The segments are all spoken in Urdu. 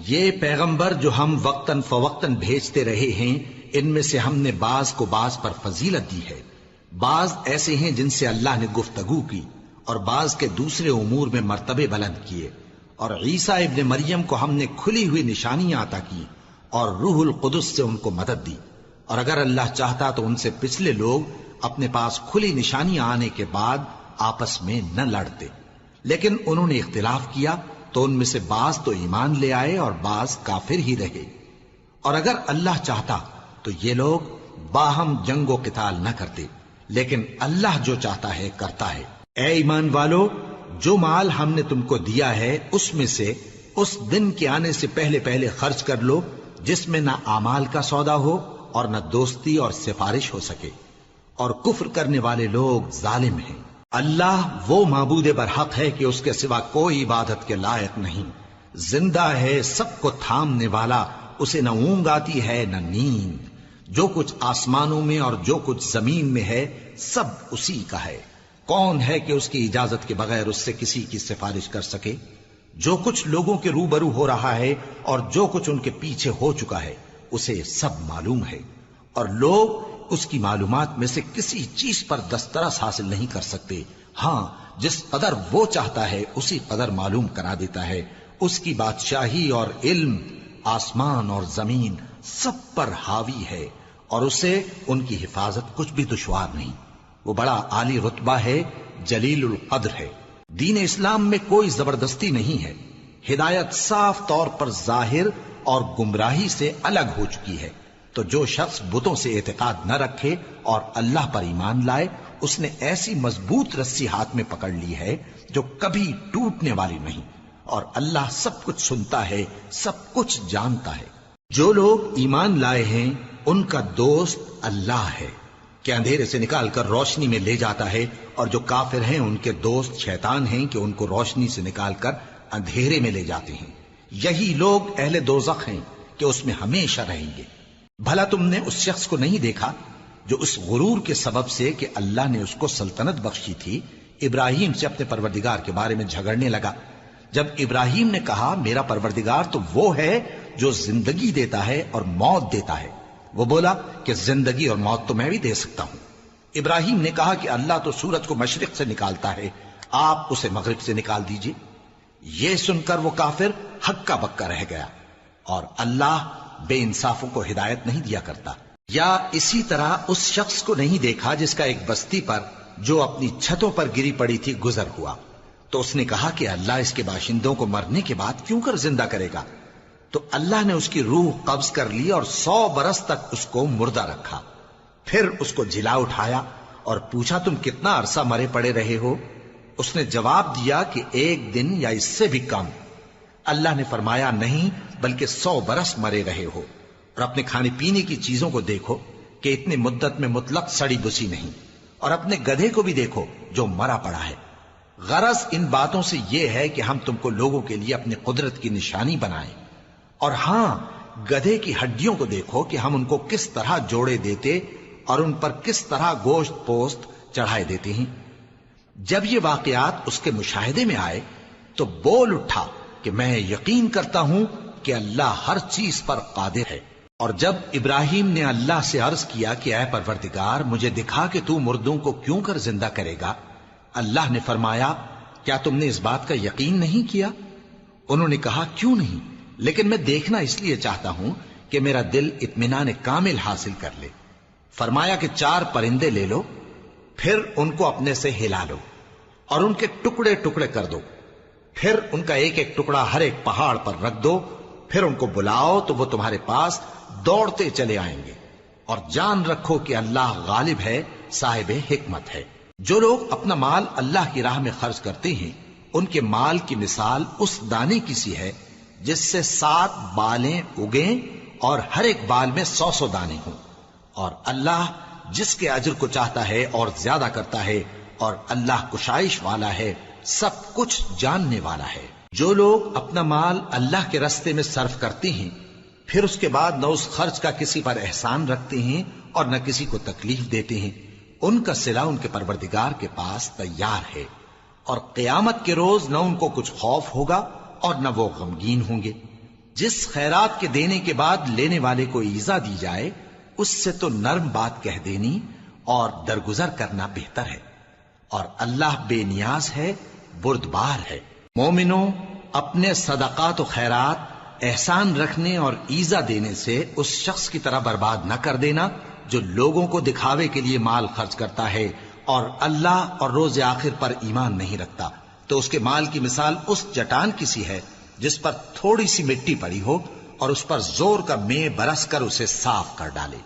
یہ پیغمبر جو ہم وقتاً فوقتاً بھیجتے رہے ہیں، ان میں سے ہم نے بعض کو بعض پر فضیلت دی ہے۔ بعض ایسے ہیں جن سے اللہ نے گفتگو کی، اور بعض کے دوسرے امور میں مرتبے بلند کیے۔ اور عیسیٰ ابن مریم کو ہم نے کھلی ہوئی نشانیاں عطا کی اور روح القدس سے ان کو مدد دی۔ اور اگر اللہ چاہتا تو ان سے پچھلے لوگ اپنے پاس کھلی نشانیاں آنے کے بعد آپس میں نہ لڑتے، لیکن انہوں نے اختلاف کیا تو ان میں سے بعض تو ایمان لے آئے اور بعض کافر ہی رہے۔ اور اگر اللہ چاہتا تو یہ لوگ باہم جنگ و قتال نہ کرتے، لیکن اللہ جو چاہتا ہے کرتا ہے۔ اے ایمان والو، جو مال ہم نے تم کو دیا ہے اس میں سے اس دن کے آنے سے پہلے پہلے خرچ کر لو جس میں نہ اعمال کا سودا ہو اور نہ دوستی اور سفارش ہو سکے، اور کفر کرنے والے لوگ ظالم ہیں۔ اللہ وہ معبود برحق ہے کہ اس کے سوا کوئی عبادت کے لائق نہیں، زندہ ہے، سب کو تھامنے والا، اسے نہ اونگ آتی ہے نہ نیند۔ جو کچھ آسمانوں میں اور جو کچھ زمین میں ہے سب اسی کا ہے۔ کون ہے کہ اس کی اجازت کے بغیر اس سے کسی کی سفارش کر سکے؟ جو کچھ لوگوں کے روبرو ہو رہا ہے اور جو کچھ ان کے پیچھے ہو چکا ہے اسے سب معلوم ہے، اور لوگ اس کی معلومات میں سے کسی چیز پر دسترس حاصل نہیں کر سکتے۔ ہاں، جس قدر وہ چاہتا ہے اسی قدر معلوم کرا دیتا ہے۔ اس کی بادشاہی اور علم آسمان اور زمین سب پر حاوی ہے، اور اسے ان کی حفاظت کچھ بھی دشوار نہیں۔ وہ بڑا عالی رتبہ ہے، جلیل القدر ہے۔ دین اسلام میں کوئی زبردستی نہیں ہے، ہدایت صاف طور پر ظاہر اور گمراہی سے الگ ہو چکی ہے۔ تو جو شخص بتوں سے اعتقاد نہ رکھے اور اللہ پر ایمان لائے، اس نے ایسی مضبوط رسی ہاتھ میں پکڑ لی ہے جو کبھی ٹوٹنے والی نہیں، اور اللہ سب کچھ سنتا ہے، سب کچھ جانتا ہے۔ جو لوگ ایمان لائے ہیں ان کا دوست اللہ ہے کہ اندھیرے سے نکال کر روشنی میں لے جاتا ہے، اور جو کافر ہیں ان کے دوست شیطان ہیں کہ ان کو روشنی سے نکال کر اندھیرے میں لے جاتے ہیں۔ یہی لوگ اہل دوزخ ہیں کہ اس میں ہمیشہ رہیں گے۔ بھلا تم نے اس شخص کو نہیں دیکھا جو اس غرور کے سبب سے کہ اللہ نے اس کو سلطنت بخشی تھی، ابراہیم سے اپنے پروردگار کے بارے میں جھگڑنے لگا؟ جب ابراہیم نے کہا میرا پروردگار تو وہ ہے جو زندگی دیتا ہے اور موت دیتا ہے، وہ بولا کہ زندگی اور موت تو میں بھی دے سکتا ہوں۔ ابراہیم نے کہا کہ اللہ تو سورج کو مشرق سے نکالتا ہے، آپ اسے مغرب سے نکال دیجئے۔ یہ سن کر وہ کافر ہکا بکا رہ گیا، اور اللہ بے انصافوں کو ہدایت نہیں دیا کرتا۔ یا اسی طرح اس شخص کو نہیں دیکھا جس کا ایک بستی پر جو اپنی چھتوں پر گری پڑی تھی گزر ہوا، تو اس نے کہا کہ اللہ اس کے باشندوں کو مرنے کے بعد کیوں کر زندہ کرے گا؟ تو اللہ نے اس کی روح قبض کر لی اور 100 برس تک اس کو مردہ رکھا۔ پھر اس کو جلا اٹھایا اور پوچھا تم کتنا عرصہ مرے پڑے رہے ہو؟ اس نے جواب دیا کہ 1 دن یا اس سے بھی کم۔ اللہ نے فرمایا نہیں، بلکہ 100 برس مرے رہے ہو، اور اپنے کھانے پینے کی چیزوں کو دیکھو کہ اتنی مدت میں مطلق سڑی بسی نہیں، اور اپنے گدھے کو بھی دیکھو جو مرا پڑا ہے۔ غرض ان باتوں سے یہ ہے کہ ہم تم کو لوگوں کے لیے اپنی قدرت کی نشانی بنائیں۔ اور ہاں، گدھے کی ہڈیوں کو دیکھو کہ ہم ان کو کس طرح جوڑے دیتے اور ان پر کس طرح گوشت پوست چڑھائے دیتے ہیں۔ جب یہ واقعات اس کے مشاہدے میں آئے تو بول اٹھا کہ میں یقین کرتا ہوں کہ اللہ ہر چیز پر قادر ہے۔ اور جب ابراہیم نے اللہ سے عرض کیا کہ اے پروردگار مجھے دکھا کہ تو مردوں کو کیوں کر زندہ کرے گا، اللہ نے فرمایا کیا تم نے اس بات کا یقین نہیں کیا؟ انہوں نے کہا کیوں نہیں، لیکن میں دیکھنا اس لیے چاہتا ہوں کہ میرا دل اطمینان کامل حاصل کر لے۔ فرمایا کہ 4 پرندے لے لو، پھر ان کو اپنے سے ہلا لو اور ان کے ٹکڑے ٹکڑے کر دو، پھر ان کا ایک ایک ٹکڑا ہر ایک پہاڑ پر رکھ دو، پھر ان کو بلاؤ تو وہ تمہارے پاس دوڑتے چلے آئیں گے، اور جان رکھو کہ اللہ غالب ہے، صاحب حکمت ہے۔ جو لوگ اپنا مال اللہ کی راہ میں خرچ کرتے ہیں ان کے مال کی مثال اس دانے کی سی ہے جس سے 7 بالیں اگیں اور ہر ایک بال میں 100 دانے ہوں، اور اللہ جس کے اجر کو چاہتا ہے اور زیادہ کرتا ہے، اور اللہ کشائش والا ہے، سب کچھ جاننے والا ہے۔ جو لوگ اپنا مال اللہ کے راستے میں صرف کرتے ہیں پھر اس کے بعد نہ اس خرچ کا کسی پر احسان رکھتے ہیں اور نہ کسی کو تکلیف دیتے ہیں، ان کا صلہ ان کے پروردگار کے پاس تیار ہے، اور قیامت کے روز نہ ان کو کچھ خوف ہوگا اور نہ وہ غمگین ہوں گے۔ جس خیرات کے دینے کے بعد لینے والے کو ایذا دی جائے اس سے تو نرم بات کہہ دینی اور درگزر کرنا بہتر ہے، اور اللہ بے نیاز ہے، بردبار ہے۔ مومنوں، اپنے صدقات و خیرات احسان رکھنے اور ایذا دینے سے اس شخص کی طرح برباد نہ کر دینا جو لوگوں کو دکھاوے کے لیے مال خرچ کرتا ہے اور اللہ اور روز آخر پر ایمان نہیں رکھتا، تو اس کے مال کی مثال اس چٹان کی سی ہے جس پر تھوڑی سی مٹی پڑی ہو اور اس پر زور کا مے برس کر اسے صاف کر ڈالے۔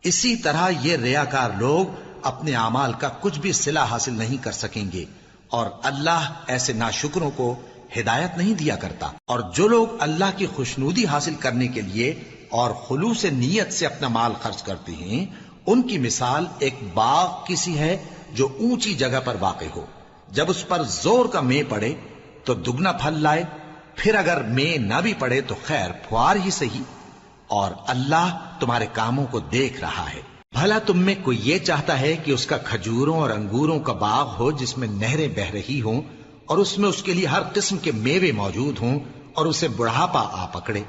اسی طرح یہ ریاکار لوگ اپنے اعمال کا کچھ بھی صلہ حاصل نہیں کر سکیں گے، اور اللہ ایسے ناشکروں کو ہدایت نہیں دیا کرتا۔ اور جو لوگ اللہ کی خوشنودی حاصل کرنے کے لیے اور خلوص نیت سے اپنا مال خرچ کرتے ہیں، ان کی مثال ایک باغ کی سی ہے جو اونچی جگہ پر واقع ہو، جب اس پر زور کا مے پڑے تو دگنا پھل لائے، پھر اگر مے نہ بھی پڑے تو خیر پھوار ہی صحیح، اور اللہ تمہارے کاموں کو دیکھ رہا ہے۔ بھلا تم میں کوئی یہ چاہتا ہے کہ اس کا کھجوروں اور انگوروں کا باغ ہو جس میں نہریں بہہ رہی ہوں اور اس میں اس کے لیے ہر قسم کے میوے موجود ہوں اور اسے بڑھاپا آ پکڑے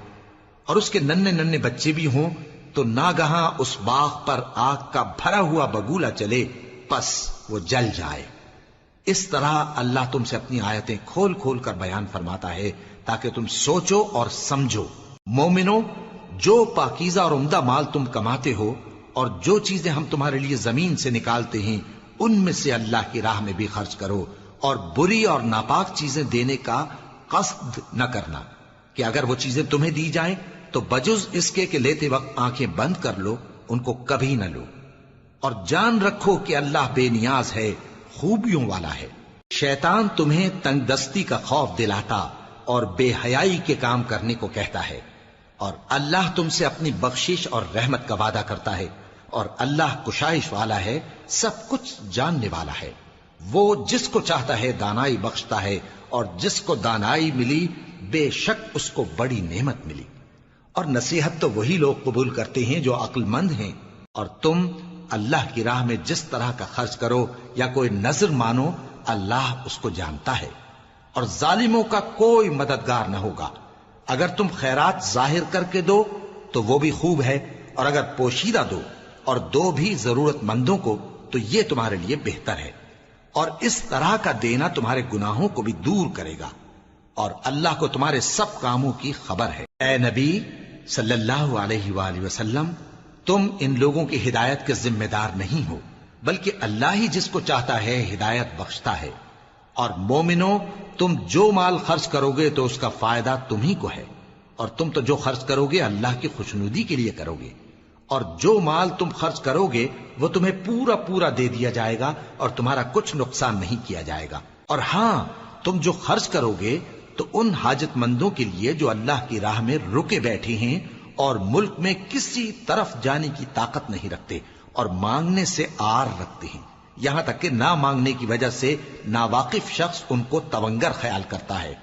اور اس کے ننھے ننھے بچے بھی ہوں، تو ناگہاں اس باغ پر آگ کا بھرا ہوا بگولا چلے، پس وہ جل جائے۔ اس طرح اللہ تم سے اپنی آیتیں کھول کھول کر بیان فرماتا ہے تاکہ تم سوچو اور سمجھو۔ مومنو، جو پاکیزہ اور عمدہ مال تم کماتے ہو اور جو چیزیں ہم تمہارے لیے زمین سے نکالتے ہیں ان میں سے اللہ کی راہ میں بھی خرچ کرو، اور بری اور ناپاک چیزیں دینے کا قصد نہ کرنا کہ اگر وہ چیزیں تمہیں دی جائیں تو بجز اس کے کہ لیتے وقت آنکھیں بند کر لو ان کو کبھی نہ لو، اور جان رکھو کہ اللہ بے نیاز ہے، خوبیوں والا ہے۔ شیطان تمہیں تنگ دستی کا خوف دلاتا اور بے حیائی کے کام کرنے کو کہتا ہے، اور اللہ تم سے اپنی بخشش اور رحمت کا وعدہ کرتا ہے، اور اللہ کشائش والا ہے، سب کچھ جاننے والا ہے۔ وہ جس کو چاہتا ہے دانائی بخشتا ہے، اور جس کو دانائی ملی بے شک اس کو بڑی نعمت ملی۔ اور نصیحت تو وہی لوگ قبول کرتے ہیں جو عقل مند ہیں، اور تم اللہ کی راہ میں جس طرح کا خرچ کرو یا کوئی نذر مانو اللہ اس کو جانتا ہے، اور ظالموں کا کوئی مددگار نہ ہوگا۔ اگر تم خیرات ظاہر کر کے دو تو وہ بھی خوب ہے، اور اگر پوشیدہ دو اور دو بھی ضرورت مندوں کو تو یہ تمہارے لیے بہتر ہے، اور اس طرح کا دینا تمہارے گناہوں کو بھی دور کرے گا، اور اللہ کو تمہارے سب کاموں کی خبر ہے۔ اے نبی صلی اللہ علیہ وآلہ وسلم، تم ان لوگوں کی ہدایت کے ذمہ دار نہیں ہو، بلکہ اللہ ہی جس کو چاہتا ہے ہدایت بخشتا ہے۔ اور مومنو، تم جو مال خرچ کرو گے تو اس کا فائدہ تمہیں کو ہے، اور تم تو جو خرچ کرو گے اللہ کی خوشنودی کے لیے کرو گے، اور جو مال تم خرچ کرو گے وہ تمہیں پورا پورا دے دیا جائے گا اور تمہارا کچھ نقصان نہیں کیا جائے گا۔ اور ہاں، تم جو خرچ کرو گے تو ان حاجت مندوں کے لیے جو اللہ کی راہ میں رکے بیٹھے ہیں اور ملک میں کسی طرف جانے کی طاقت نہیں رکھتے اور مانگنے سے آر رکھتے ہیں، یہاں تک کہ نہ مانگنے کی وجہ سے ناواقف شخص ان کو تونگر خیال کرتا ہے،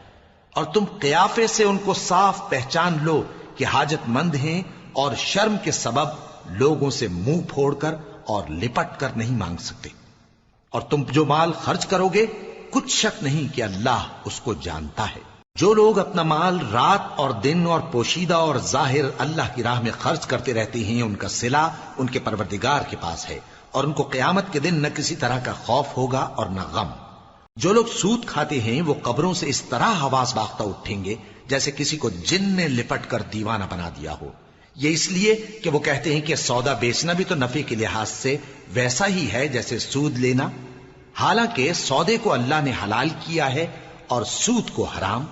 اور تم قیافے سے ان کو صاف پہچان لو کہ حاجت مند ہیں، اور شرم کے سبب لوگوں سے منہ پھوڑ کر اور لپٹ کر نہیں مانگ سکتے۔ اور تم جو مال خرچ کرو گے کچھ شک نہیں کہ اللہ اس کو جانتا ہے۔ جو لوگ اپنا مال رات اور دن اور پوشیدہ اور ظاہر اللہ کی راہ میں خرچ کرتے رہتے ہیں، ان کا صلہ ان کے پروردگار کے پاس ہے، اور ان کو قیامت کے دن نہ کسی طرح کا خوف ہوگا اور نہ غم۔ جو لوگ سود کھاتے ہیں وہ قبروں سے اس طرح حواس باختہ اٹھیں گے جیسے کسی کو جن نے لپٹ کر دیوانہ بنا دیا ہو، یہ اس لیے کہ وہ کہتے ہیں کہ سودا بیچنا بھی تو نفع کے لحاظ سے ویسا ہی ہے جیسے سود لینا، حالانکہ سودے کو اللہ نے حلال کیا ہے اور سود کو حرام۔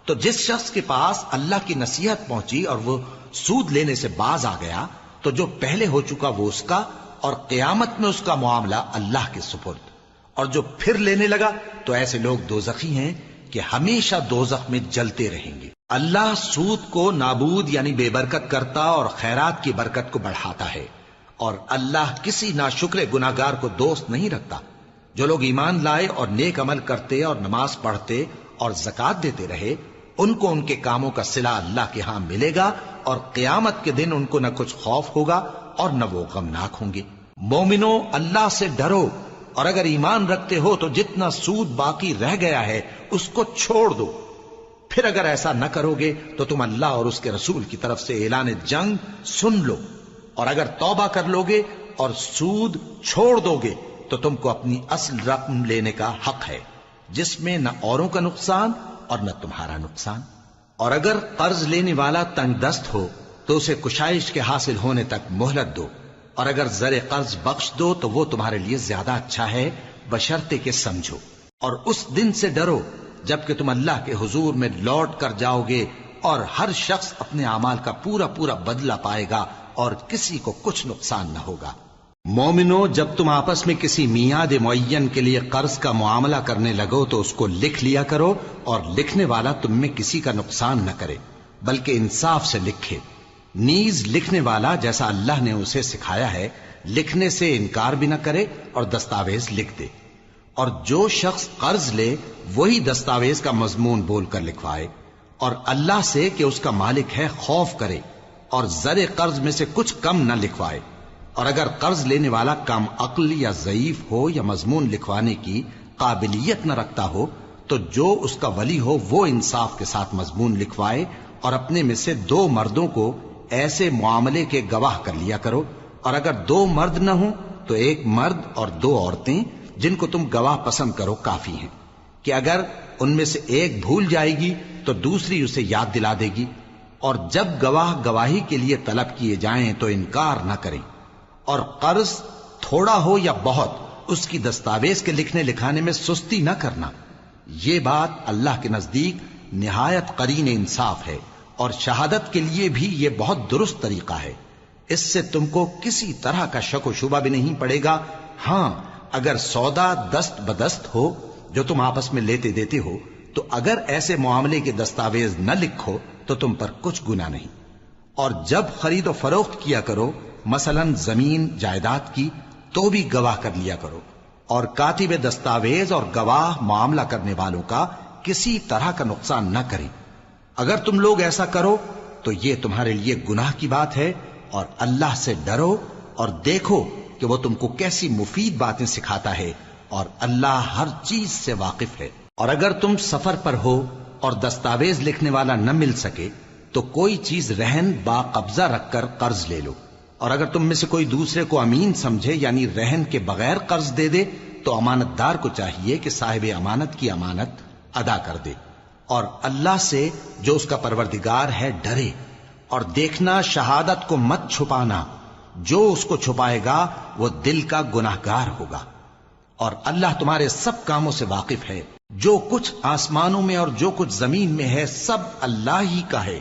تو جس شخص کے پاس اللہ کی نصیحت پہنچی اور وہ سود لینے سے باز آ گیا تو جو پہلے ہو چکا وہ اس کا، اور قیامت میں اس کا معاملہ اللہ کے سپرد، اور جو پھر لینے لگا تو ایسے لوگ دوزخی ہیں کہ ہمیشہ دوزخ میں جلتے رہیں گے۔ اللہ سود کو نابود یعنی بے برکت کرتا اور خیرات کی برکت کو بڑھاتا ہے، اور اللہ کسی ناشکر گناہگار کو دوست نہیں رکھتا۔ جو لوگ ایمان لائے اور نیک عمل کرتے اور نماز پڑھتے اور زکوٰۃ دیتے رہے، ان کو ان کے کاموں کا صلہ اللہ کے ہاں ملے گا، اور قیامت کے دن ان کو نہ کچھ خوف ہوگا اور نہ وہ غمناک ہوں گے۔ مومنو، اللہ سے ڈرو، اور اگر ایمان رکھتے ہو تو جتنا سود باقی رہ گیا ہے اس کو چھوڑ دو، پھر اگر ایسا نہ کرو گے تو تم اللہ اور اس کے رسول کی طرف سے اعلان جنگ سن لو، اور اگر توبہ کر لو گے اور سود چھوڑ دو گے تو تم کو اپنی اصل رقم لینے کا حق ہے، جس میں نہ اوروں کا نقصان اور نہ تمہارا نقصان۔ اور اگر قرض لینے والا تنگ دست ہو تو اسے کشائش کے حاصل ہونے تک مہلت دو، اور اگر زر قرض بخش دو تو وہ تمہارے لیے زیادہ اچھا ہے، بشرطے کہ سمجھو۔ اور اس دن سے ڈرو جبکہ تم اللہ کے حضور میں لوٹ کر جاؤ گے، اور ہر شخص اپنے اعمال کا پورا پورا بدلہ پائے گا اور کسی کو کچھ نقصان نہ ہوگا۔ مومنو، جب تم آپس میں کسی میعاد معین کے لیے قرض کا معاملہ کرنے لگو تو اس کو لکھ لیا کرو، اور لکھنے والا تم میں کسی کا نقصان نہ کرے بلکہ انصاف سے لکھے۔ نیز لکھنے والا جیسا اللہ نے اسے سکھایا ہے لکھنے سے انکار بھی نہ کرے اور دستاویز لکھ دے، اور جو شخص قرض لے وہی دستاویز کا مضمون بول کر لکھوائے، اور اللہ سے کہ اس کا مالک ہے خوف کرے، اور زر قرض میں سے کچھ کم نہ لکھوائے۔ اور اگر قرض لینے والا کم عقل یا ضعیف ہو یا مضمون لکھوانے کی قابلیت نہ رکھتا ہو تو جو اس کا ولی ہو وہ انصاف کے ساتھ مضمون لکھوائے، اور اپنے میں سے 2 مردوں کو ایسے معاملے کے گواہ کر لیا کرو، اور اگر 2 مرد نہ ہوں تو 1 مرد اور 2 عورتیں جن کو تم گواہ پسند کرو کافی ہیں، کہ اگر ان میں سے ایک بھول جائے گی تو دوسری اسے یاد دلا دے گی۔ اور جب گواہ گواہی کے لیے طلب کیے جائیں تو انکار نہ کریں، اور قرض تھوڑا ہو یا بہت اس کی دستاویز کے لکھنے لکھانے میں سستی نہ کرنا۔ یہ بات اللہ کے نزدیک نہایت قرین انصاف ہے، اور شہادت کے لیے بھی یہ بہت درست طریقہ ہے۔ اس سے تم کو کسی طرح کا شک و شبہ بھی نہیں پڑے گا۔ ہاں، اگر سودا دست بدست ہو جو تم آپس میں لیتے دیتے ہو تو اگر ایسے معاملے کے دستاویز نہ لکھو تو تم پر کچھ گناہ نہیں۔ اور جب خرید و فروخت کیا کرو، مثلا زمین جائیداد کی، تو بھی گواہ کر لیا کرو، اور کاتب دستاویز اور گواہ معاملہ کرنے والوں کا کسی طرح کا نقصان نہ کریں۔ اگر تم لوگ ایسا کرو تو یہ تمہارے لیے گناہ کی بات ہے، اور اللہ سے ڈرو اور دیکھو کہ وہ تم کو کیسی مفید باتیں سکھاتا ہے، اور اللہ ہر چیز سے واقف ہے۔ اور اگر تم سفر پر ہو اور دستاویز لکھنے والا نہ مل سکے تو کوئی چیز رہن با قبضہ رکھ کر قرض لے لو، اور اگر تم میں سے کوئی دوسرے کو امین سمجھے یعنی رہن کے بغیر قرض دے دے تو امانت دار کو چاہیے کہ صاحب امانت کی امانت ادا کر دے، اور اللہ سے جو اس کا پروردگار ہے ڈرے، اور دیکھنا شہادت کو مت چھپانا، جو اس کو چھپائے گا وہ دل کا گناہگار ہوگا۔ اور اللہ تمہارے سب کاموں سے واقف ہے، جو کچھ آسمانوں میں اور جو کچھ زمین میں ہے سب اللہ ہی کا ہے۔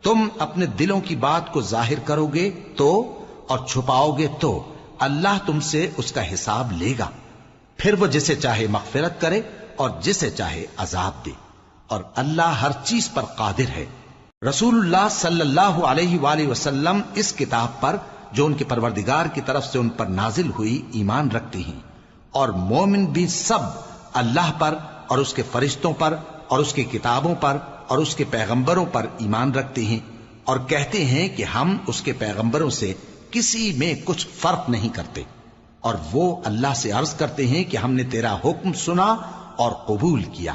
تم اپنے دلوں کی بات کو ظاہر کرو گے تو اور چھپاؤ گے تو اللہ تم سے اس کا حساب لے گا، پھر وہ جسے چاہے مغفرت کرے اور جسے چاہے عذاب دے، اور اللہ ہر چیز پر قادر ہے۔ رسول اللہ صلی اللہ علیہ وآلہ وسلم اس کتاب پر جو ان کے پروردگار کی طرف سے ان پر نازل ہوئی ایمان رکھتے ہیں، اور مومن بھی سب اللہ پر اور اس کے فرشتوں پر اور اس کی کتابوں پر اور اس کے پیغمبروں پر ایمان رکھتے ہیں، اور کہتے ہیں کہ ہم اس کے پیغمبروں سے کسی میں کچھ فرق نہیں کرتے، اور وہ اللہ سے عرض کرتے ہیں کہ ہم نے تیرا حکم سنا اور قبول کیا۔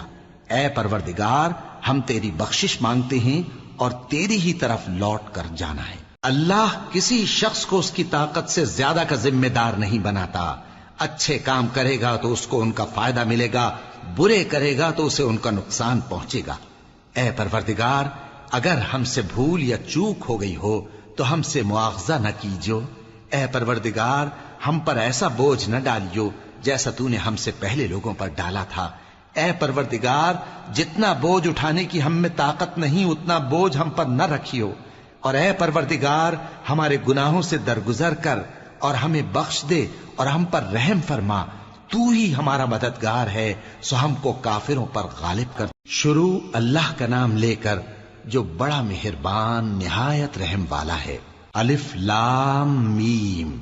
اے پروردگار، ہم تیری بخشش مانگتے ہیں اور تیری ہی طرف لوٹ کر جانا ہے۔ اللہ کسی شخص کو اس کی طاقت سے زیادہ کا ذمہ دار نہیں بناتا۔ اچھے کام کرے گا تو اس کو ان کا فائدہ ملے گا، برے کرے گا تو اسے ان کا نقصان پہنچے گا۔ اے پروردگار، اگر ہم سے بھول یا چوک ہو گئی ہو تو ہم سے مواخذہ نہ کیجو۔ اے پروردگار، ہم پر ایسا بوجھ نہ ڈالیو جیسا تو نے ہم سے پہلے لوگوں پر ڈالا تھا۔ اے پروردگار، جتنا بوجھ اٹھانے کی ہم میں طاقت نہیں اتنا بوجھ ہم پر نہ رکھیو، اور اے پروردگار، ہمارے گناہوں سے درگزر کر اور ہمیں بخش دے اور ہم پر رحم فرما، تو ہی ہمارا مددگار ہے، سو ہم کو کافروں پر غالب کر۔ شروع اللہ کا نام لے کر جو بڑا مہربان نہایت رحم والا ہے۔ الف لام میم۔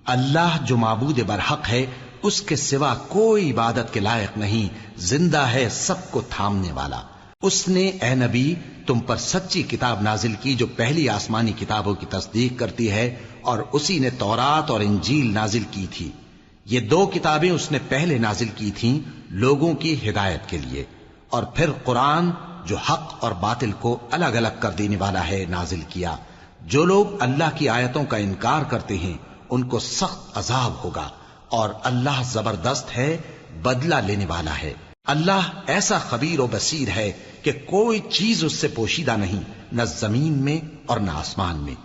اللہ جو معبود برحق ہے، اس کے سوا کوئی عبادت کے لائق نہیں، زندہ ہے، سب کو تھامنے والا۔ اس نے اے نبی تم پر سچی کتاب نازل کی جو پہلی آسمانی کتابوں کی تصدیق کرتی ہے، اور اسی نے تورات اور انجیل نازل کی تھی۔ یہ 2 کتابیں اس نے پہلے نازل کی تھیں لوگوں کی ہدایت کے لیے، اور پھر قرآن جو حق اور باطل کو الگ الگ کر دینے والا ہے نازل کیا۔ جو لوگ اللہ کی آیتوں کا انکار کرتے ہیں ان کو سخت عذاب ہوگا، اور اللہ زبردست ہے، بدلہ لینے والا ہے۔ اللہ ایسا خبیر و بصیر ہے کہ کوئی چیز اس سے پوشیدہ نہیں، نہ زمین میں اور نہ آسمان میں۔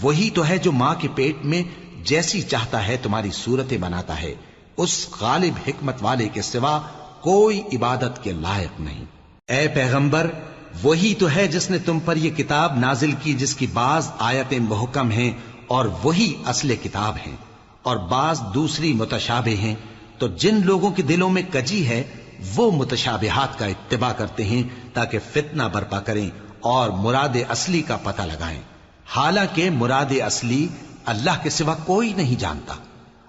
وہی تو ہے جو ماں کے پیٹ میں جیسی چاہتا ہے تمہاری صورتیں بناتا ہے، اس غالب حکمت والے کے سوا کوئی عبادت کے لائق نہیں۔ اے پیغمبر، وہی تو ہے جس نے تم پر یہ کتاب نازل کی جس کی بعض آیتیں محکم ہیں اور وہی اصل کتاب ہیں، اور بعض دوسری متشابہ ہیں۔ تو جن لوگوں کے دلوں میں کجی ہے وہ متشابہات کا اتباع کرتے ہیں تاکہ فتنہ برپا کریں اور مراد اصلی کا پتہ لگائیں، حالانکہ مراد اصلی اللہ کے سوا کوئی نہیں جانتا۔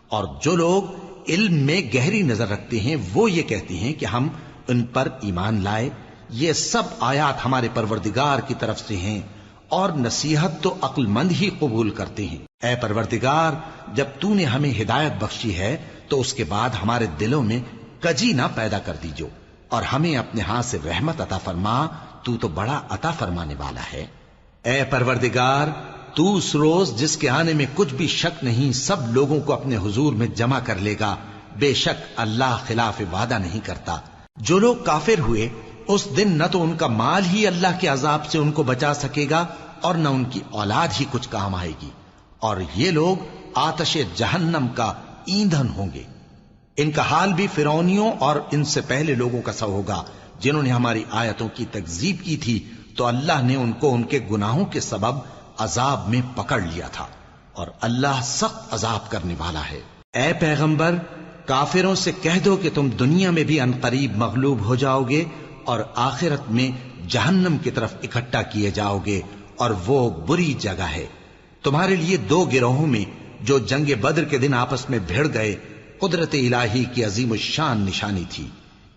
اور جو لوگ علم میں گہری نظر رکھتے ہیں وہ یہ کہتے ہیں کہ ہم ان پر ایمان لائے، یہ سب آیات ہمارے پروردگار کی طرف سے ہیں، اور نصیحت تو عقل مند ہی قبول کرتے ہیں۔ اے پروردگار، جب تو نے ہمیں ہدایت بخشی ہے تو اس کے بعد ہمارے دلوں میں کجی نہ پیدا کر دیجو، اور ہمیں اپنے ہاتھ سے رحمت عطا فرما، تو بڑا عطا فرمانے والا ہے۔ اے پروردگار، تو اس روز جس کے آنے میں کچھ بھی شک نہیں سب لوگوں کو اپنے حضور میں جمع کر لے گا، بے شک اللہ خلاف وعدہ نہیں کرتا۔ جو لوگ کافر ہوئے اس دن نہ تو ان کا مال ہی اللہ کے عذاب سے ان کو بچا سکے گا اور نہ ان کی اولاد ہی کچھ کام آئے گی، اور یہ لوگ آتش جہنم کا ایندھن ہوں گے۔ ان کا حال بھی فرعونیوں اور ان سے پہلے لوگوں کا سا ہوگا جنہوں نے ہماری آیتوں کی تکذیب کی تھی، تو اللہ نے ان کو ان کے گناہوں کے سبب عذاب میں پکڑ لیا تھا، اور اللہ سخت عذاب کرنے والا ہے۔ اے پیغمبر، کافروں سے کہہ دو کہ تم دنیا میں بھی عنقریب مغلوب ہو جاؤ گے اور آخرت میں جہنم کی طرف اکٹھا کیے جاؤ گے، اور وہ بری جگہ ہے۔ تمہارے لیے دو گروہوں میں جو جنگ بدر کے دن آپس میں بھیڑ گئے قدرت الہی کی عظیم الشان نشانی تھی۔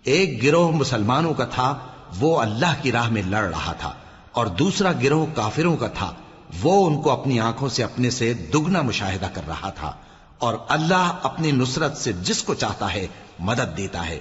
ایک گروہ مسلمانوں کا تھا، وہ اللہ کی راہ میں لڑ رہا تھا، اور دوسرا گروہ کافروں کا تھا، وہ ان کو اپنی آنکھوں سے اپنے سے دگنا مشاہدہ کر رہا تھا۔ اور اللہ اپنی نصرت سے جس کو چاہتا ہے مدد دیتا ہے۔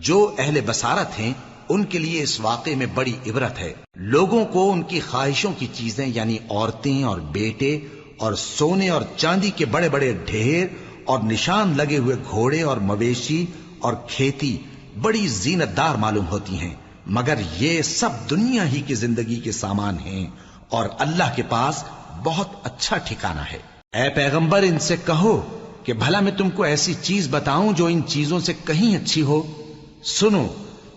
جو اہل بصارت ہیں ان کے لیے اس واقعے میں بڑی عبرت ہے۔ لوگوں کو ان کی خواہشوں کی چیزیں یعنی عورتیں اور بیٹے اور سونے اور چاندی کے بڑے بڑے ڈھیر اور نشان لگے ہوئے گھوڑے اور مویشی اور کھیتی بڑی زینت دار معلوم ہوتی ہیں، مگر یہ سب دنیا ہی کی زندگی کے سامان ہیں، اور اللہ کے پاس بہت اچھا ٹھکانہ ہے۔ اے پیغمبر، ان سے کہو کہ بھلا میں تم کو ایسی چیز بتاؤں جو ان چیزوں سے کہیں اچھی ہو؟ سنو،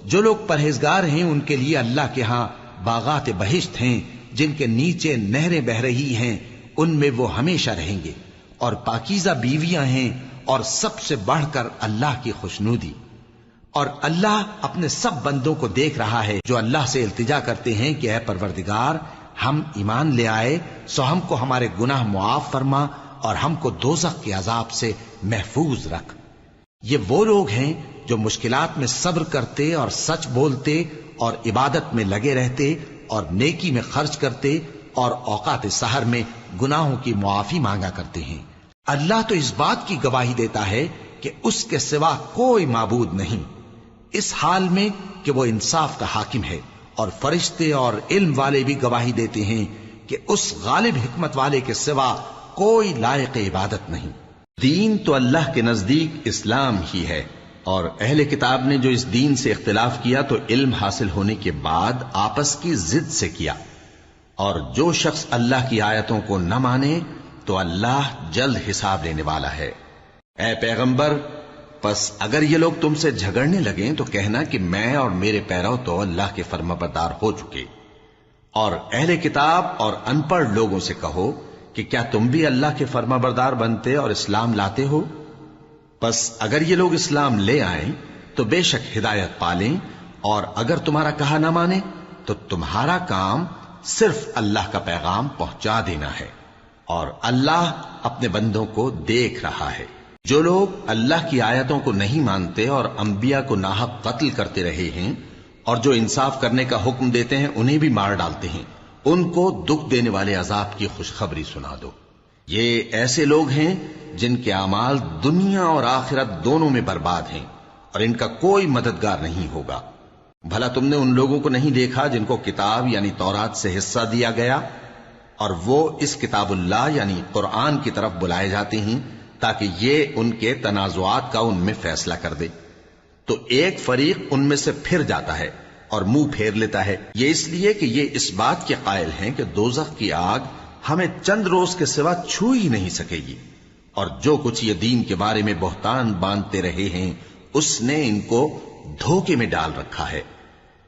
جو لوگ پرہیزگار ہیں ان کے لیے اللہ کے ہاں باغات بہشت ہیں جن کے نیچے نہریں بہ رہی ہیں، ان میں وہ ہمیشہ رہیں گے، اور پاکیزہ بیویاں ہیں، اور سب سے بڑھ کر اللہ کی خوشنودی۔ اور اللہ اپنے سب بندوں کو دیکھ رہا ہے جو اللہ سے التجا کرتے ہیں کہ اے پروردگار، ہم ایمان لے آئے سو ہم کو ہمارے گناہ معاف فرما اور ہم کو دوزخ کے عذاب سے محفوظ رکھ۔ یہ وہ لوگ ہیں جو مشکلات میں صبر کرتے اور سچ بولتے اور عبادت میں لگے رہتے اور نیکی میں خرچ کرتے اور اوقات سحر میں گناہوں کی معافی مانگا کرتے ہیں۔ اللہ تو اس بات کی گواہی دیتا ہے کہ اس کے سوا کوئی معبود نہیں، اس حال میں کہ وہ انصاف کا حاکم ہے، اور فرشتے اور علم والے بھی گواہی دیتے ہیں کہ اس غالب حکمت والے کے سوا کوئی لائق عبادت نہیں۔ دین تو اللہ کے نزدیک اسلام ہی ہے، اور اہل کتاب نے جو اس دین سے اختلاف کیا تو علم حاصل ہونے کے بعد آپس کی ضد سے کیا، اور جو شخص اللہ کی آیتوں کو نہ مانے تو اللہ جلد حساب لینے والا ہے۔ اے پیغمبر، پس اگر یہ لوگ تم سے جھگڑنے لگیں تو کہنا کہ میں اور میرے پیرو تو اللہ کے فرمانبردار ہو چکے، اور اہل کتاب اور ان پڑھ لوگوں سے کہو کہ کیا تم بھی اللہ کے فرمانبردار بنتے اور اسلام لاتے ہو؟ پس اگر یہ لوگ اسلام لے آئیں تو بے شک ہدایت پالیں، اور اگر تمہارا کہا نہ مانے تو تمہارا کام صرف اللہ کا پیغام پہنچا دینا ہے، اور اللہ اپنے بندوں کو دیکھ رہا ہے۔ جو لوگ اللہ کی آیتوں کو نہیں مانتے اور انبیاء کو ناحق قتل کرتے رہے ہیں، اور جو انصاف کرنے کا حکم دیتے ہیں انہیں بھی مار ڈالتے ہیں، ان کو دکھ دینے والے عذاب کی خوشخبری سنا دو۔ یہ ایسے لوگ ہیں جن کے اعمال دنیا اور آخرت دونوں میں برباد ہیں، اور ان کا کوئی مددگار نہیں ہوگا۔ بھلا تم نے ان لوگوں کو نہیں دیکھا جن کو کتاب یعنی تورات سے حصہ دیا گیا اور وہ اس کتاب اللہ یعنی قرآن کی طرف بلائے جاتے ہیں تاکہ یہ ان کے تنازعات کا ان میں فیصلہ کر دے؟ تو ایک فریق ان میں سے پھر جاتا ہے اور منہ پھیر لیتا ہے، یہ اس لیے کہ یہ اس بات کے قائل ہیں کہ دوزخ کی آگ ہمیں چند روز کے سوا چھو ہی نہیں سکے گی، اور جو کچھ یہ دین کے بارے میں بہتان باندھتے رہے ہیں اس نے ان کو دھوکے میں ڈال رکھا ہے۔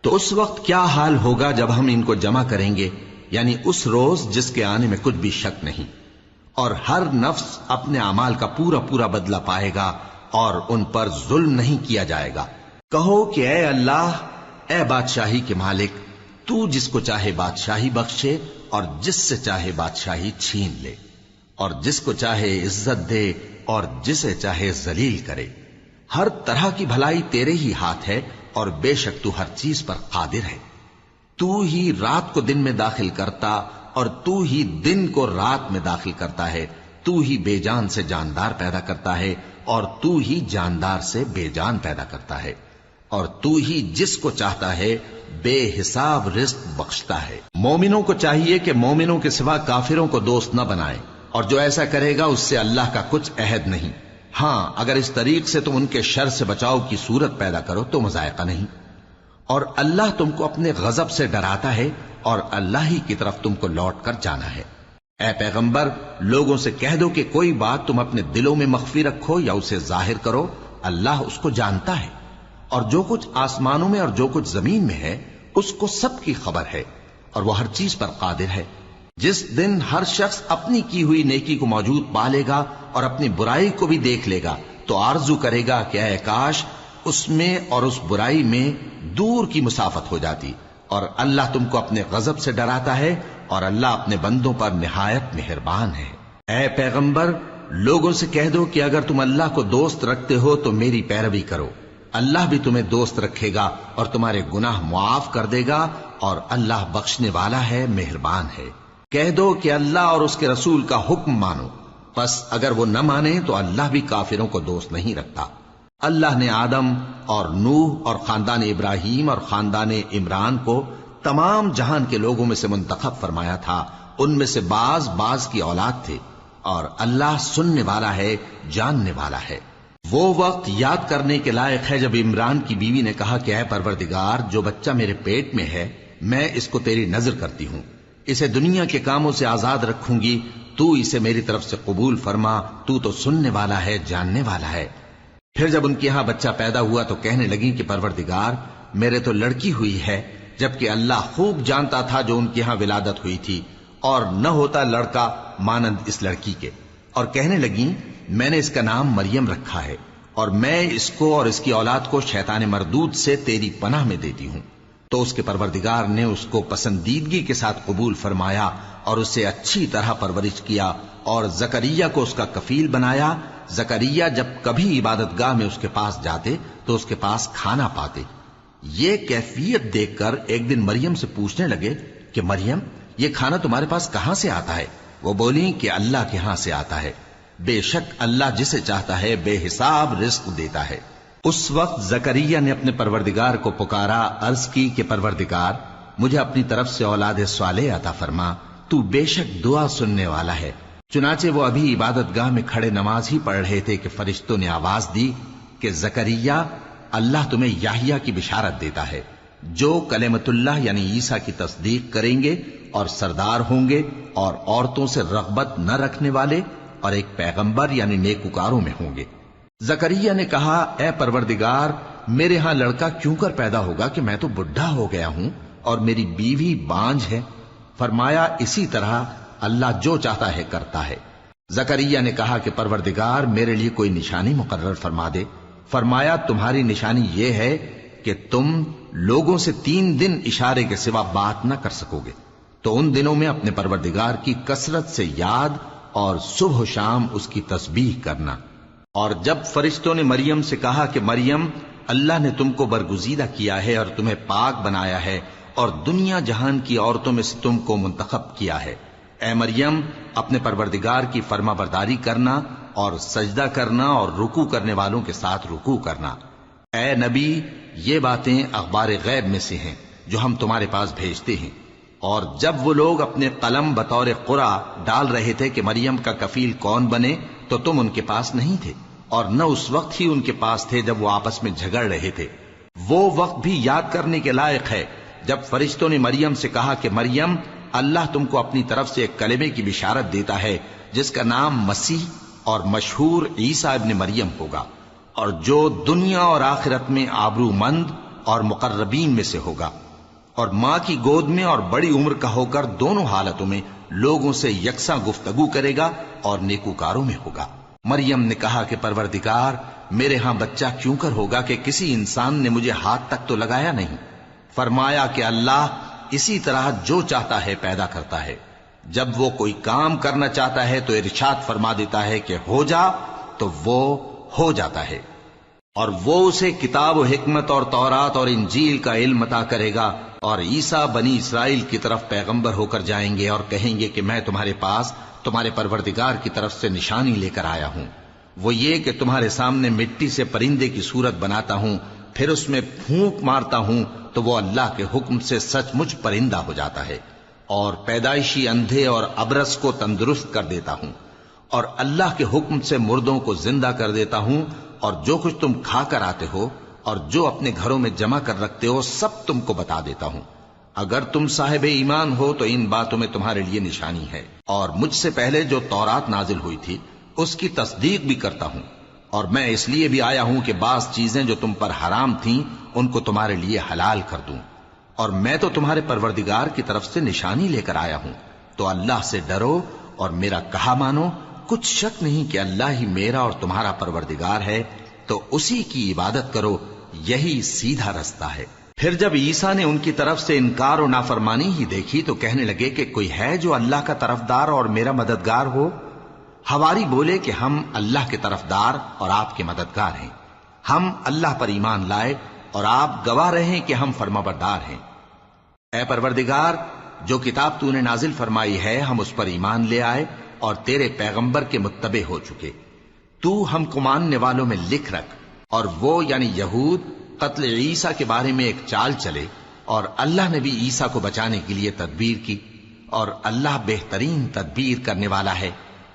تو اس وقت کیا حال ہوگا جب ہم ان کو جمع کریں گے، یعنی اس روز جس کے آنے میں کچھ بھی شک نہیں، اور ہر نفس اپنے اعمال کا پورا پورا بدلہ پائے گا اور ان پر ظلم نہیں کیا جائے گا۔ کہو کہ اے اللہ، اے بادشاہی کے مالک، تو جس کو چاہے بادشاہی بخشے اور جس سے چاہے بادشاہی چھین لے، اور جس کو چاہے عزت دے اور جسے چاہے ذلیل کرے۔ ہر طرح کی بھلائی تیرے ہی ہاتھ ہے اور بے شک تو ہر چیز پر قادر ہے۔ تو ہی رات کو دن میں داخل کرتا اور تو ہی دن کو رات میں داخل کرتا ہے، تو ہی بے جان سے جاندار پیدا کرتا ہے اور تو ہی جاندار سے بے جان پیدا کرتا ہے، اور تو ہی جس کو چاہتا ہے بے حساب رزق بخشتا ہے۔ مومنوں کو چاہیے کہ مومنوں کے سوا کافروں کو دوست نہ بنائیں، اور جو ایسا کرے گا اس سے اللہ کا کچھ عہد نہیں۔ ہاں، اگر اس طریق سے تم ان کے شر سے بچاؤ کی صورت پیدا کرو تو مذائقہ نہیں، اور اللہ تم کو اپنے غضب سے ڈراتا ہے اور اللہ ہی کی طرف تم کو لوٹ کر جانا ہے۔ اے پیغمبر، لوگوں سے کہہ دو کہ کوئی بات تم اپنے دلوں میں مخفی رکھو یا اسے ظاہر کرو، اللہ اس کو جانتا ہے، اور جو کچھ آسمانوں میں اور جو کچھ زمین میں ہے اس کو سب کی خبر ہے، اور وہ ہر چیز پر قادر ہے۔ جس دن ہر شخص اپنی کی ہوئی نیکی کو موجود پا لے گا اور اپنی برائی کو بھی دیکھ لے گا تو آرزو کرے گا کہ اے کاش اس میں اور اس برائی میں دور کی مسافت ہو جاتی، اور اللہ تم کو اپنے غضب سے ڈراتا ہے اور اللہ اپنے بندوں پر نہایت مہربان ہے۔ اے پیغمبر، لوگوں سے کہہ دو کہ اگر تم اللہ کو دوست رکھتے ہو تو میری پیروی کرو، اللہ بھی تمہیں دوست رکھے گا اور تمہارے گناہ معاف کر دے گا، اور اللہ بخشنے والا ہے، مہربان ہے۔ کہہ دو کہ اللہ اور اس کے رسول کا حکم مانو، پس اگر وہ نہ مانے تو اللہ بھی کافروں کو دوست نہیں رکھتا۔ اللہ نے آدم اور نوح اور خاندان ابراہیم اور خاندان عمران کو تمام جہان کے لوگوں میں سے منتخب فرمایا تھا، ان میں سے بعض کی اولاد تھے، اور اللہ سننے والا ہے، جاننے والا ہے۔ وہ وقت یاد کرنے کے لائق ہے جب عمران کی بیوی نے کہا کہ اے پروردگار، جو بچہ میرے پیٹ میں ہے میں اس کو تیری نظر کرتی ہوں، اسے دنیا کے کاموں سے آزاد رکھوں گی، تو اسے میری طرف سے قبول فرما، تو سننے والا ہے، جاننے والا ہے۔ پھر جب ان کے ہاں بچہ پیدا ہوا تو کہنے لگی کہ پروردگار، میرے تو لڑکی ہوئی ہے، جبکہ اللہ خوب جانتا تھا جو ان کے ہاں ولادت ہوئی تھی، اور نہ ہوتا لڑکا مانند اس لڑکی کے، اور کہنے لگی میں نے اس کا نام مریم رکھا ہے، اور میں اس کو اور اس کی اولاد کو شیطان مردود سے تیری پناہ میں دیتی ہوں۔ تو اس کے پروردگار نے اس کو پسندیدگی کے ساتھ قبول فرمایا اور اسے اچھی طرح پرورش کیا، اور زکریا کو اس کا کفیل بنایا۔ زکریا جب کبھی عبادت گاہ میں اس کے پاس جاتے تو اس کے پاس کھانا پاتے۔ یہ کیفیت دیکھ کر ایک دن مریم سے پوچھنے لگے کہ مریم، یہ کھانا تمہارے پاس کہاں سے آتا ہے؟ وہ بولی کہ اللہ کے ہاں سے آتا ہے، بے شک اللہ جسے چاہتا ہے بے حساب رزق دیتا ہے۔ اس وقت زکریا نے اپنے پروردگار کو پکارا، عرض کی کہ پروردگار، مجھے اپنی طرف سے اولاد صالح عطا فرما، تو بے شک دعا سننے والا ہے۔ چنانچہ وہ ابھی عبادت گاہ میں کھڑے نماز ہی پڑھ رہے تھے کہ فرشتوں نے آواز دی کہ زکریا، اللہ تمہیں یحییٰ کی بشارت دیتا ہے، جو کلمۃ اللہ یعنی عیسیٰ کی تصدیق کریں گے اور سردار ہوں گے اور عورتوں سے رغبت نہ رکھنے والے اور ایک پیغمبر یعنی نیکوکاروں میں ہوں گے۔ زکریا نے کہا، اے پروردگار، میرے ہاں لڑکا کیوں کر پیدا ہوگا کہ میں تو بڈھا ہو گیا ہوں اور میری بیوی بانجھ ہے؟ فرمایا، اسی طرح اللہ جو چاہتا ہے کرتا ہے۔ زکریا نے کہا کہ پروردگار، میرے لیے کوئی نشانی مقرر فرما دے۔ فرمایا، تمہاری نشانی یہ ہے کہ تم لوگوں سے 3 دن اشارے کے سوا بات نہ کر سکو گے، تو ان دنوں میں اپنے پروردگار کی کثرت سے یاد اور صبح و شام اس کی تسبیح کرنا۔ اور جب فرشتوں نے مریم سے کہا کہ مریم، اللہ نے تم کو برگزیدہ کیا ہے اور تمہیں پاک بنایا ہے اور دنیا جہان کی عورتوں میں سے تم کو منتخب کیا ہے، اے مریم، اپنے پروردگار کی فرما برداری کرنا اور سجدہ کرنا اور رکوع کرنے والوں کے ساتھ رکوع کرنا۔ اے نبی، یہ باتیں اخبار غیب میں سے ہیں جو ہم تمہارے پاس بھیجتے ہیں۔ اور جب وہ لوگ اپنے قلم بطور قرعہ ڈال رہے تھے کہ مریم کا کفیل کون بنے تو تم ان کے پاس نہیں تھے، اور نہ اس وقت ہی ان کے پاس تھے جب وہ آپس میں جھگڑ رہے تھے۔ وہ وقت بھی یاد کرنے کے لائق ہے جب فرشتوں نے مریم سے کہا کہ مریم، اللہ تم کو اپنی طرف سے ایک کلمے کی بشارت دیتا ہے جس کا نام مسیح اور مشہور عیسیٰ ابن مریم ہوگا، اور جو دنیا اور آخرت میں آبرو مند اور مقربین میں سے ہوگا، اور ماں کی گود میں اور بڑی عمر کا ہو کر دونوں حالتوں میں لوگوں سے یکساں گفتگو کرے گا اور نیکوکاروں میں ہوگا۔ مریم نے کہا کہ پروردگار، میرے ہاں بچہ کیوں کر ہوگا کہ کسی انسان نے مجھے ہاتھ تک تو لگایا نہیں۔ فرمایا کہ اللہ اسی طرح جو چاہتا ہے پیدا کرتا ہے، جب وہ کوئی کام کرنا چاہتا ہے تو ارشاد فرما دیتا ہے کہ ہو جا تو وہ ہو جاتا ہے۔ اور وہ اسے کتاب و حکمت اور تورات اور انجیل کا علم عطا کرے گا، اور عیسیٰ بنی اسرائیل کی طرف پیغمبر ہو کر جائیں گے اور کہیں گے کہ میں تمہارے پاس تمہارے پروردگار کی طرف سے نشانی لے کر آیا ہوں، وہ یہ کہ تمہارے سامنے مٹی سے پرندے کی صورت بناتا ہوں، پھر اس میں پھونک مارتا ہوں تو وہ اللہ کے حکم سے سچ مچ پرندہ ہو جاتا ہے، اور پیدائشی اندھے اور ابرص کو تندرست کر دیتا ہوں، اور اللہ کے حکم سے مردوں کو زندہ کر دیتا ہوں، اور جو کچھ تم کھا کر آتے ہو اور جو اپنے گھروں میں جمع کر رکھتے ہو سب تم کو بتا دیتا ہوں۔ اگر تم صاحب ایمان ہو تو ان باتوں میں تمہارے لیے نشانی ہے، اور مجھ سے پہلے جو تورات نازل ہوئی تھی اس کی تصدیق بھی کرتا ہوں، اور میں اس لیے بھی آیا ہوں کہ بعض چیزیں جو تم پر حرام تھیں ان کو تمہارے لیے حلال کر دوں، اور میں تو تمہارے پروردگار کی طرف سے نشانی لے کر آیا ہوں، تو اللہ سے ڈرو اور میرا کہا مانو۔ کچھ شک نہیں کہ اللہ ہی میرا اور تمہارا پروردگار ہے، تو اسی کی عبادت کرو، یہی سیدھا رستہ ہے۔ پھر جب عیسیٰ نے ان کی طرف سے انکار و نافرمانی ہی دیکھی تو کہنے لگے کہ کوئی ہے جو اللہ کا طرفدار اور میرا مددگار ہو؟ حواری بولے کہ ہم اللہ کے طرفدار اور آپ کے مددگار ہیں، ہم اللہ پر ایمان لائے اور آپ گواہ رہیں کہ ہم فرمانبردار ہیں۔ اے پروردگار، جو کتاب تو نے نازل فرمائی ہے ہم اس پر ایمان لے آئے اور تیرے پیغمبر کے متبع ہو چکے، تو ہم کو ماننے والوں میں لکھ رکھ۔ اور وہ یعنی یہود قتل عیسیٰ کے بارے میں ایک چال چلے، اور اللہ نے بھی عیسیٰ کو بچانے کے لیے تدبیر کی، اور اللہ بہترین تدبیر کرنے والا ہے۔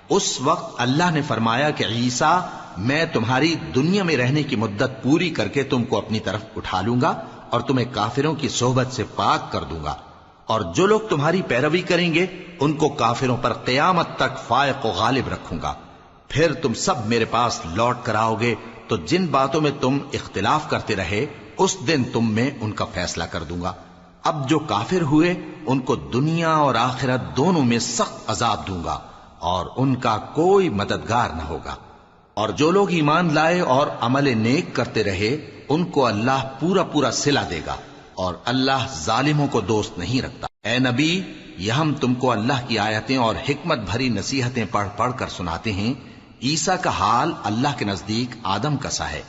اس وقت اللہ نے فرمایا کہ عیسیٰ، میں تمہاری دنیا میں رہنے کی مدت پوری کر کے تم کو اپنی طرف اٹھا لوں گا اور تمہیں کافروں کی صحبت سے پاک کر دوں گا، اور جو لوگ تمہاری پیروی کریں گے ان کو کافروں پر قیامت تک فائق و غالب رکھوں گا۔ پھر تم سب میرے پاس لوٹ کر آؤ گے تو جن باتوں میں تم اختلاف کرتے رہے اس دن تم میں ان کا فیصلہ کر دوں گا۔ اب جو کافر ہوئے ان کو دنیا اور آخرت دونوں میں سخت عذاب دوں گا، اور ان کا کوئی مددگار نہ ہوگا۔ اور جو لوگ ایمان لائے اور عمل نیک کرتے رہے ان کو اللہ پورا پورا صلہ دے گا، اور اللہ ظالموں کو دوست نہیں رکھتا۔ اے نبی، یہ ہم تم کو اللہ کی آیتیں اور حکمت بھری نصیحتیں پڑھ پڑھ کر سناتے ہیں۔ عیسیٰ کا حال اللہ کے نزدیک آدم کا سا ہے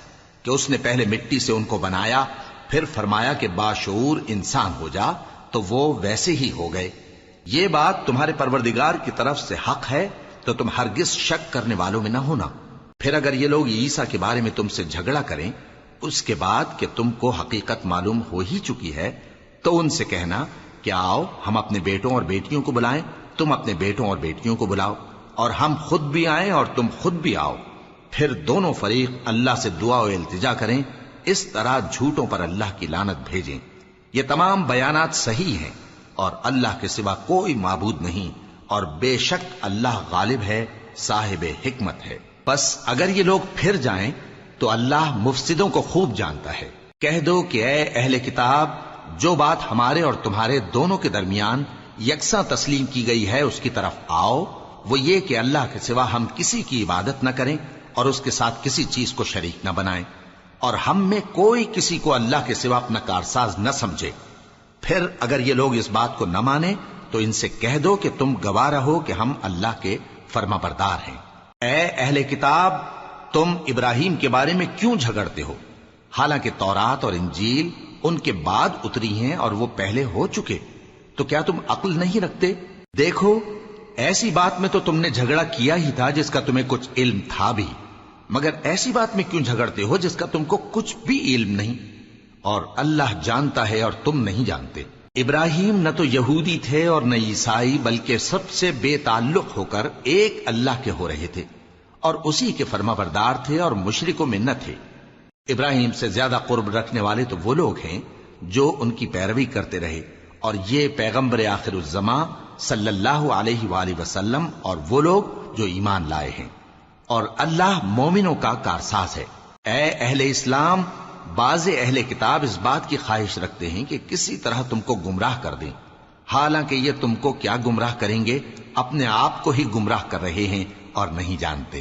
کہ اس نے پہلے مٹی سے ان کو بنایا، پھر فرمایا کہ باشعور انسان ہو جا، تو وہ ویسے ہی ہو گئے۔ یہ بات تمہارے پروردگار کی طرف سے حق ہے، تو تم ہرگز شک کرنے والوں میں نہ ہونا۔ پھر اگر یہ لوگ عیسیٰ کے بارے میں تم سے جھگڑا کریں اس کے بعد کہ تم کو حقیقت معلوم ہو ہی چکی ہے، تو ان سے کہنا کہ آؤ ہم اپنے بیٹوں اور بیٹیوں کو بلائیں، تم اپنے بیٹوں اور بیٹیوں کو بلاؤ، اور ہم خود بھی آئیں اور تم خود بھی آؤ، پھر دونوں فریق اللہ سے دعا و التجا کریں، اس طرح جھوٹوں پر اللہ کی لعنت بھیجیں۔ یہ تمام بیانات صحیح ہیں، اور اللہ کے سوا کوئی معبود نہیں، اور بے شک اللہ غالب ہے، صاحب حکمت ہے۔ بس اگر یہ لوگ پھر جائیں تو اللہ مفسدوں کو خوب جانتا ہے۔ کہہ دو کہ اے اہل کتاب، جو بات ہمارے اور تمہارے دونوں کے درمیان یکساں تسلیم کی گئی ہے اس کی طرف آؤ، وہ یہ کہ اللہ کے سوا ہم کسی کی عبادت نہ کریں اور اس کے ساتھ کسی چیز کو شریک نہ بنائیں، اور ہم میں کوئی کسی کو اللہ کے سوا اپنا کارساز نہ سمجھے۔ پھر اگر یہ لوگ اس بات کو نہ مانیں تو ان سے کہہ دو کہ تم گواہ رہو کہ ہم اللہ کے فرما بردار ہیں۔ اے اہل کتاب، تم ابراہیم کے بارے میں کیوں جھگڑتے ہو؟ حالانکہ تورات اور انجیل ان کے بعد اتری ہیں اور وہ پہلے ہو چکے، تو کیا تم عقل نہیں رکھتے؟ دیکھو، ایسی بات میں تو تم نے جھگڑا کیا ہی تھا جس کا تمہیں کچھ علم تھا بھی، مگر ایسی بات میں کیوں جھگڑتے ہو جس کا تم کو کچھ بھی علم نہیں؟ اور اللہ جانتا ہے اور تم نہیں جانتے۔ ابراہیم نہ تو یہودی تھے اور نہ عیسائی، بلکہ سب سے بے تعلق ہو کر ایک اللہ کے ہو رہے تھے اور اسی کے فرما بردار تھے اور مشرکوں میں نہ تھے۔ ابراہیم سے زیادہ قرب رکھنے والے تو وہ لوگ ہیں جو ان کی پیروی کرتے رہے، اور یہ پیغمبر آخر الزماں صلی اللہ علیہ وآلہ وسلم اور وہ لوگ جو ایمان لائے ہیں، اور اللہ مومنوں کا کارساز ہے۔ اے اہل اسلام، بعض اہل کتاب اس بات کی خواہش رکھتے ہیں کہ کسی طرح تم کو گمراہ کر دیں، حالانکہ یہ تم کو کیا گمراہ کریں گے، اپنے آپ کو ہی گمراہ کر رہے ہیں اور نہیں جانتے۔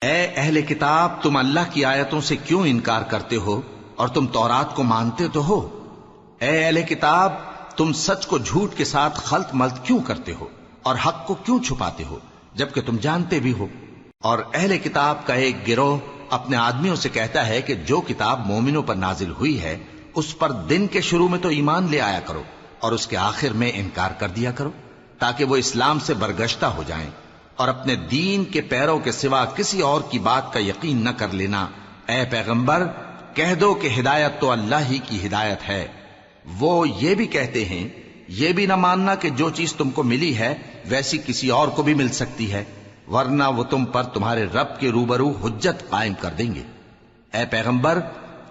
اے اہل کتاب، تم اللہ کی آیتوں سے کیوں انکار کرتے ہو اور تم تورات کو مانتے تو ہو؟ اے اہل کتاب، تم سچ کو جھوٹ کے ساتھ خلط ملط کیوں کرتے ہو اور حق کو کیوں چھپاتے ہو جبکہ تم جانتے بھی ہو؟ اور اہل کتاب کا ایک گروہ اپنے آدمیوں سے کہتا ہے کہ جو کتاب مومنوں پر نازل ہوئی ہے اس پر دن کے شروع میں تو ایمان لے آیا کرو اور اس کے آخر میں انکار کر دیا کرو، تاکہ وہ اسلام سے برگشتہ ہو جائیں اور اپنے دین کے پیروں کے سوا کسی اور کی بات کا یقین نہ کر لینا۔ اے پیغمبر، کہہ دو کہ ہدایت تو اللہ ہی کی ہدایت ہے۔ وہ یہ بھی کہتے ہیں، یہ بھی نہ ماننا کہ جو چیز تم کو ملی ہے ویسی کسی اور کو بھی مل سکتی ہے، ورنہ وہ تم پر تمہارے رب کے روبرو حجت قائم کر دیں گے۔ اے پیغمبر،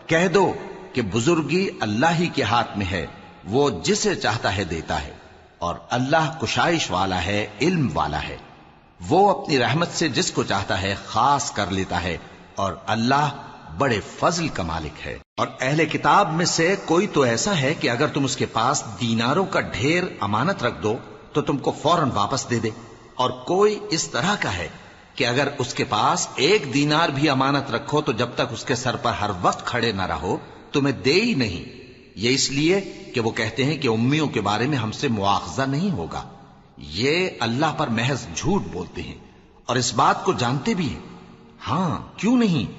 کہہ دو کہ بزرگی اللہ ہی کے ہاتھ میں ہے، وہ جسے چاہتا ہے دیتا ہے، اور اللہ کشائش والا ہے، علم والا ہے۔ وہ اپنی رحمت سے جس کو چاہتا ہے خاص کر لیتا ہے، اور اللہ بڑے فضل کا مالک ہے۔ اور اہل کتاب میں سے کوئی تو ایسا ہے کہ اگر تم اس کے پاس دیناروں کا ڈھیر امانت رکھ دو تو تم کو فوراً واپس دے دے، اور کوئی اس طرح کا ہے کہ اگر اس کے پاس ایک دینار بھی امانت رکھو تو جب تک اس کے سر پر ہر وقت کھڑے نہ رہو تمہیں دے ہی نہیں۔ یہ اس لیے کہ وہ کہتے ہیں کہ امیوں کے بارے میں ہم سے مواخذہ نہیں ہوگا۔ یہ اللہ پر محض جھوٹ بولتے ہیں اور اس بات کو جانتے بھی ہیں۔ ہاں، کیوں نہیں،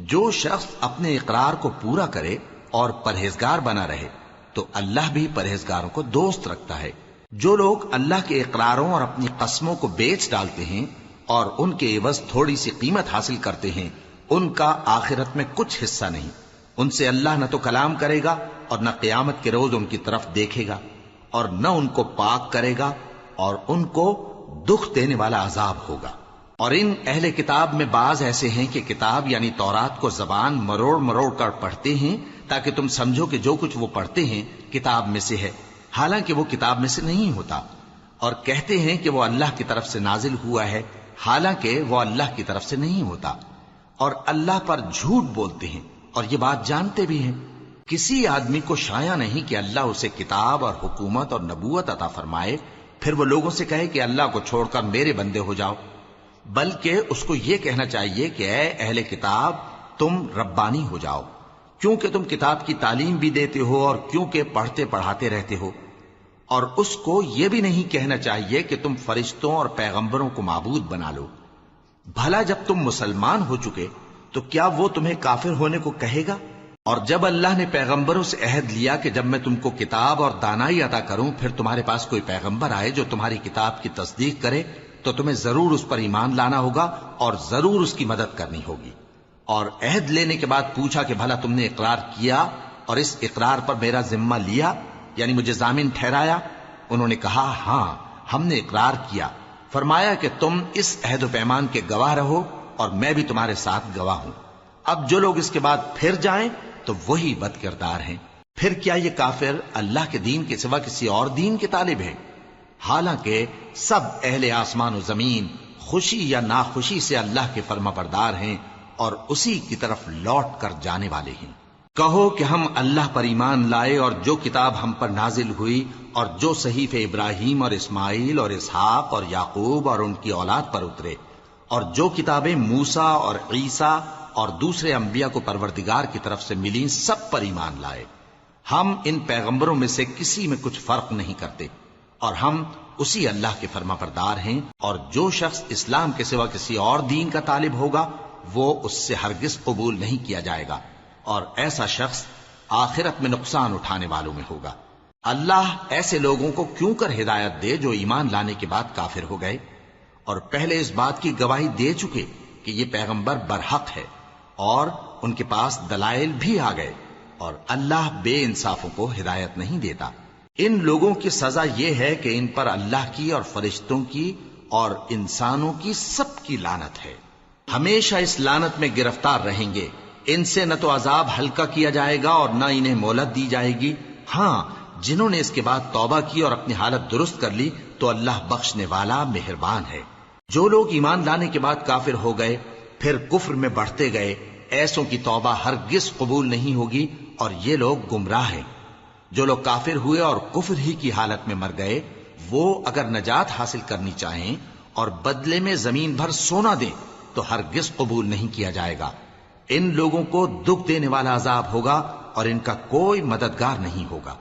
جو شخص اپنے اقرار کو پورا کرے اور پرہیزگار بنا رہے تو اللہ بھی پرہیزگاروں کو دوست رکھتا ہے۔ جو لوگ اللہ کے اقراروں اور اپنی قسموں کو بیچ ڈالتے ہیں اور ان کے عوض تھوڑی سی قیمت حاصل کرتے ہیں، ان کا آخرت میں کچھ حصہ نہیں۔ ان سے اللہ نہ تو کلام کرے گا اور نہ قیامت کے روز ان کی طرف دیکھے گا، اور نہ ان کو پاک کرے گا، اور ان کو دکھ دینے والا عذاب ہوگا۔ اور ان اہل کتاب میں بعض ایسے ہیں کہ کتاب یعنی تورات کو زبان مروڑ مروڑ کر پڑھتے ہیں تاکہ تم سمجھو کہ جو کچھ وہ پڑھتے ہیں کتاب میں سے ہے، حالانکہ وہ کتاب میں سے نہیں ہوتا، اور کہتے ہیں کہ وہ اللہ کی طرف سے نازل ہوا ہے، حالانکہ وہ اللہ کی طرف سے نہیں ہوتا، اور اللہ پر جھوٹ بولتے ہیں اور یہ بات جانتے بھی ہیں۔ کسی آدمی کو شایع نہیں کہ اللہ اسے کتاب اور حکومت اور نبوت عطا فرمائے پھر وہ لوگوں سے کہے کہ اللہ کو چھوڑ کر میرے بندے ہو جاؤ، بلکہ اس کو یہ کہنا چاہیے کہ اے اہل کتاب، تم ربانی ہو جاؤ، کیونکہ تم کتاب کی تعلیم بھی دیتے ہو اور کیونکہ پڑھتے پڑھاتے رہتے ہو۔ اور اس کو یہ بھی نہیں کہنا چاہیے کہ تم فرشتوں اور پیغمبروں کو معبود بنا لو۔ بھلا جب تم مسلمان ہو چکے تو کیا وہ تمہیں کافر ہونے کو کہے گا؟ اور جب اللہ نے پیغمبروں سے عہد لیا کہ جب میں تم کو کتاب اور دانائی عطا کروں پھر تمہارے پاس کوئی پیغمبر آئے جو تمہاری کتاب کی تصدیق کرے تو تمہیں ضرور اس پر ایمان لانا ہوگا اور ضرور اس کی مدد کرنی ہوگی۔ اور عہد لینے کے بعد پوچھا کہ بھلا تم نے اقرار کیا اور اس اقرار پر میرا ذمہ لیا، یعنی مجھے ضامن ٹھہرایا؟ انہوں نے کہا ہاں، ہم نے اقرار کیا۔ فرمایا کہ تم اس عہد و پیمان کے گواہ رہو اور میں بھی تمہارے ساتھ گواہ ہوں۔ اب جو لوگ اس کے بعد پھر جائیں تو وہی بد کردار ہیں۔ پھر کیا یہ کافر اللہ کے دین کے سوا کسی اور دین کے طالب ہیں؟ حالانکہ سب اہل آسمان و زمین خوشی یا ناخوشی سے اللہ کے فرما بردار ہیں اور اسی کی طرف لوٹ کر جانے والے ہیں۔ کہو کہ ہم اللہ پر ایمان لائے اور جو کتاب ہم پر نازل ہوئی اور جو صحیفے ابراہیم اور اسماعیل اور اسحاق اور یعقوب اور ان کی اولاد پر اترے، اور جو کتابیں موسیٰ اور عیسیٰ اور دوسرے انبیاء کو پروردگار کی طرف سے ملیں، سب پر ایمان لائے۔ ہم ان پیغمبروں میں سے کسی میں کچھ فرق نہیں کرتے، اور ہم اسی اللہ کے فرما بردار ہیں۔ اور جو شخص اسلام کے سوا کسی اور دین کا طالب ہوگا وہ اس سے ہرگز قبول نہیں کیا جائے گا، اور ایسا شخص آخرت میں نقصان اٹھانے والوں میں ہوگا۔ اللہ ایسے لوگوں کو کیوں کر ہدایت دے جو ایمان لانے کے بعد کافر ہو گئے اور پہلے اس بات کی گواہی دے چکے کہ یہ پیغمبر برحق ہے اور ان کے پاس دلائل بھی آ گئے، اور اللہ بے انصافوں کو ہدایت نہیں دیتا۔ ان لوگوں کی سزا یہ ہے کہ ان پر اللہ کی اور فرشتوں کی اور انسانوں کی سب کی لعنت ہے، ہمیشہ اس لعنت میں گرفتار رہیں گے۔ ان سے نہ تو عذاب ہلکا کیا جائے گا اور نہ انہیں مہلت دی جائے گی۔ ہاں، جنہوں نے اس کے بعد توبہ کی اور اپنی حالت درست کر لی تو اللہ بخشنے والا مہربان ہے۔ جو لوگ ایمان لانے کے بعد کافر ہو گئے پھر کفر میں بڑھتے گئے، ایسوں کی توبہ ہرگز قبول نہیں ہوگی اور یہ لوگ گمراہ ہیں۔ جو لوگ کافر ہوئے اور کفر ہی کی حالت میں مر گئے، وہ اگر نجات حاصل کرنی چاہیں اور بدلے میں زمین بھر سونا دیں تو ہرگز قبول نہیں کیا جائے گا۔ ان لوگوں کو دکھ دینے والا عذاب ہوگا اور ان کا کوئی مددگار نہیں ہوگا۔